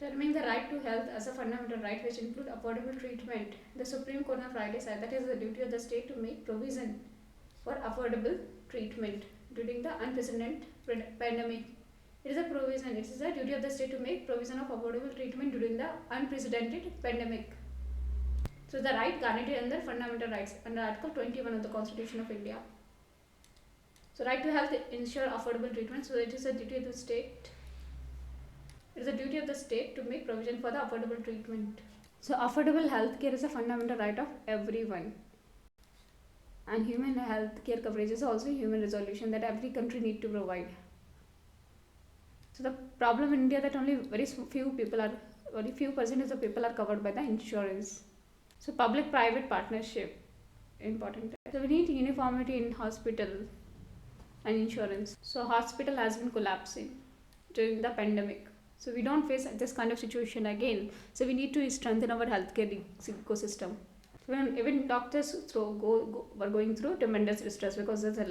Terming the right to health as a fundamental right which include affordable treatment, the Supreme Court on Friday said that it is the duty of the state to make provision for affordable treatment during the unprecedented pandemic. It is a provision. It is the duty of the state to make provision of affordable treatment during the unprecedented pandemic. So the right guaranteed under fundamental rights under Article 21 of the Constitution of India. So right to health ensure affordable treatment. So it is a duty of the state. It is a duty of the state to make provision for the affordable treatment. So affordable healthcare is a fundamental right of everyone. And human health care coverage is also a human resolution that every country need to provide. So the problem in India that only very few percentage of people are covered by the insurance. So public-private partnership important. So we need uniformity in hospital and insurance. So hospital has been collapsing during the pandemic. So we don't face this kind of situation again. So we need to strengthen our healthcare ecosystem. Even doctors were going through tremendous distress because there's a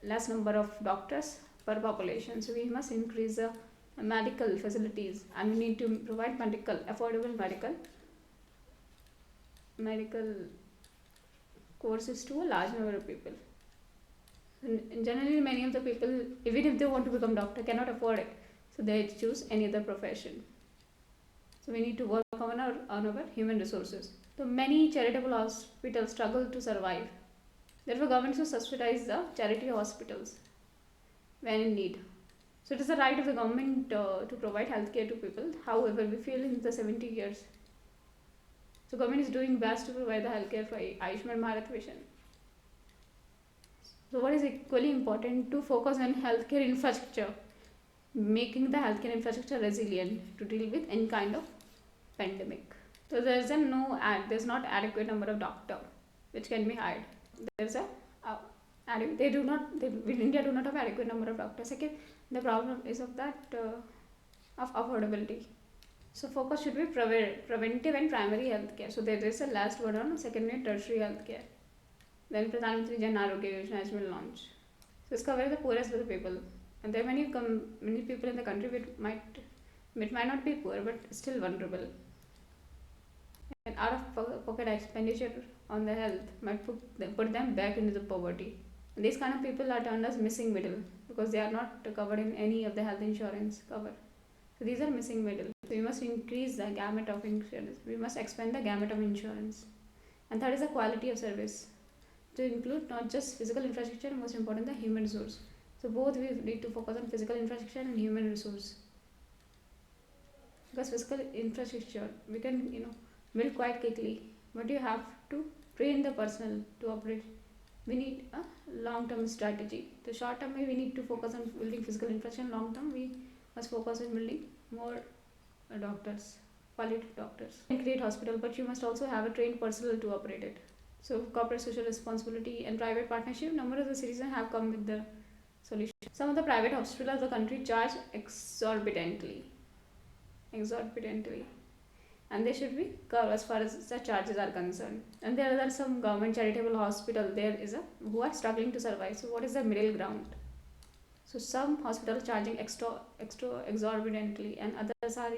less number of doctors per population. So we must increase the medical facilities and we need to provide affordable medical courses to a large number of people. And generally, many of the people, even if they want to become doctor, cannot afford it. So they choose any other profession. So we need to work on our human resources. So many charitable hospitals struggle to survive. Therefore, government should subsidize the charity hospitals when in need. So it is the right of the government to provide healthcare to people. However, we feel in the 70 years. So government is doing best to provide the healthcare for Ayushman Bharat Mission. So what is equally important to focus on healthcare infrastructure, making the healthcare infrastructure resilient to deal with any kind of pandemic. So there's not adequate number of doctor which can be hired. There's India do not have adequate number of doctors. Second, the problem is of affordability. So focus should be preventive and primary healthcare. So there is a last word on secondary and tertiary healthcare. Then Pradhan Mantri Jan Arogya Yojana has been launched. So it's covering the poorest of the people. And there are many people in the country which might not be poor but still vulnerable. And out of pocket expenditure on the health might put them back into the poverty. And these kind of people are termed as missing middle because they are not covered in any of the health insurance cover. So these are missing middle. So we must increase the gamut of insurance. We must expand the gamut of insurance. And third is the quality of service. To include not just physical infrastructure, most important the human resource. So both we need to focus on physical infrastructure and human resource. Because physical infrastructure we can build quite quickly, but you have to train the personnel to operate. We need a long-term strategy. The short term we need to focus on building physical infrastructure. Long term we must focus on building more doctors, quality doctors. You can create hospital, but you must also have a trained personnel to operate it. So corporate social responsibility and private partnership, number of the citizens have come with the solution. Some of the private hospitals of the country charge exorbitantly. And they should be covered as far as the charges are concerned. And there are some government charitable hospital who are struggling to survive. So what is the middle ground? So some hospitals charging extra exorbitantly and others are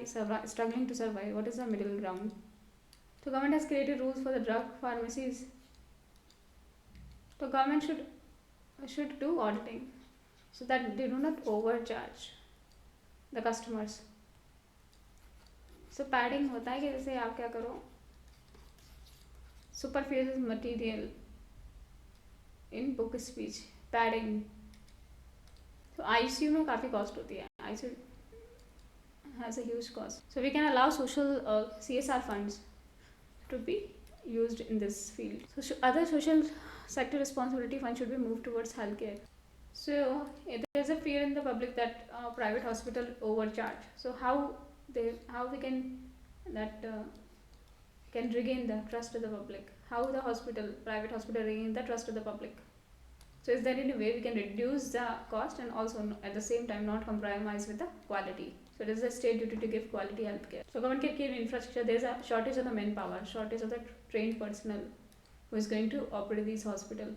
struggling to survive. What is the middle ground? So government has created rules for the drug pharmacies. So government should do auditing so that they do not overcharge the customers. So padding होता है कि जैसे आप क्या करो superfluous material in book speech padding. So ICU में काफ़ी cost होती है. ICU has a huge cost. So we can allow social CSR funds to be used in this field. So other social sector responsibility funds should be moved towards healthcare. So there is a fear in the public that private hospital overcharge. So how we can regain the trust of the public? How the private hospital regain the trust of the public? So is there any way we can reduce the cost and also at the same time not compromise with the quality? So it is a state duty to give quality healthcare. So government can give infrastructure. There is a shortage of the manpower, shortage of the trained personnel who is going to operate these hospitals.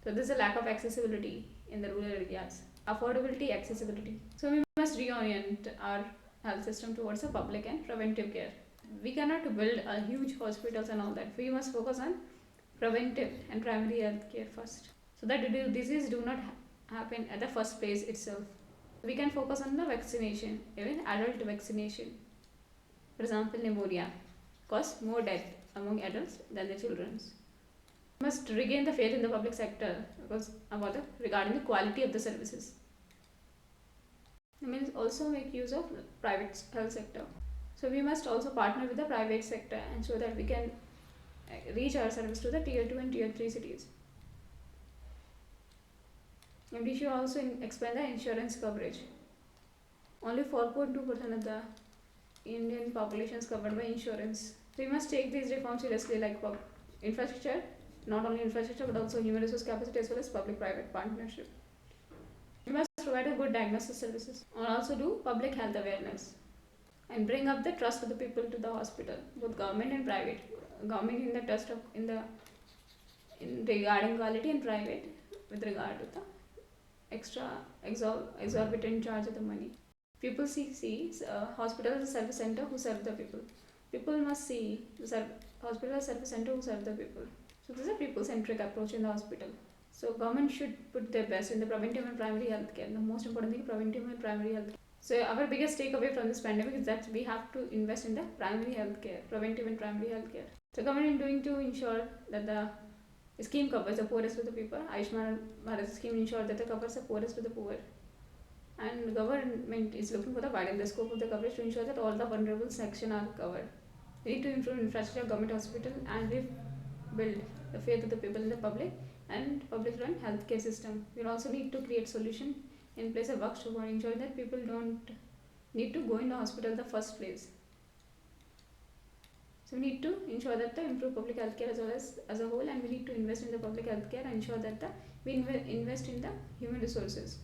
So there is a lack of accessibility in the rural areas. Affordability, accessibility. So we must reorient our health system towards a public and preventive care. We cannot build a huge hospitals and all that. We must focus on preventive and primary health care first, so that disease do not happen at the first place itself. We can focus on the vaccination, even adult vaccination. For example, pneumonia cause more death among adults than the children. We must regain the faith in the public sector because regarding the quality of the services. We must also make use of private health sector. So we must also partner with the private sector and so that we can reach our service to the tier 2 and tier 3 cities. And we should also expand the insurance coverage. Only 4.2% of the Indian population is covered by insurance. We must take these reforms seriously, like infrastructure, not only infrastructure but also human resource capacity as well as public-private partnership. We must provide a good diagnosis services and also do public health awareness and bring up the trust of the people to the hospital, both government and private. Government in the trust of in regarding quality, and private with regard to the exorbitant charge of the money. People see hospital as a service center who serve the people. People must see the hospital as a service center who serve the people. So this is a people-centric approach in the hospital. So government should put their best in the preventive and primary health care. The most important thing, preventive and primary health care. So our biggest takeaway from this pandemic is that we have to invest in the primary health care, preventive and primary health care. So government is doing to ensure that the scheme covers the poorest of the people. Ayushman Bharat scheme ensures that it covers the poorest of the poor. And government is looking for the widen the scope of the coverage to ensure that all the vulnerable sections are covered. We need to improve infrastructure, government hospital, and rebuild the faith of the people in the public and public-run healthcare system. We also need to create solution in place of works to ensure that people don't need to go in the hospital in the first place. So we need to ensure that the improve public healthcare as well as a whole, and we need to invest in the public healthcare and ensure that we invest in the human resources.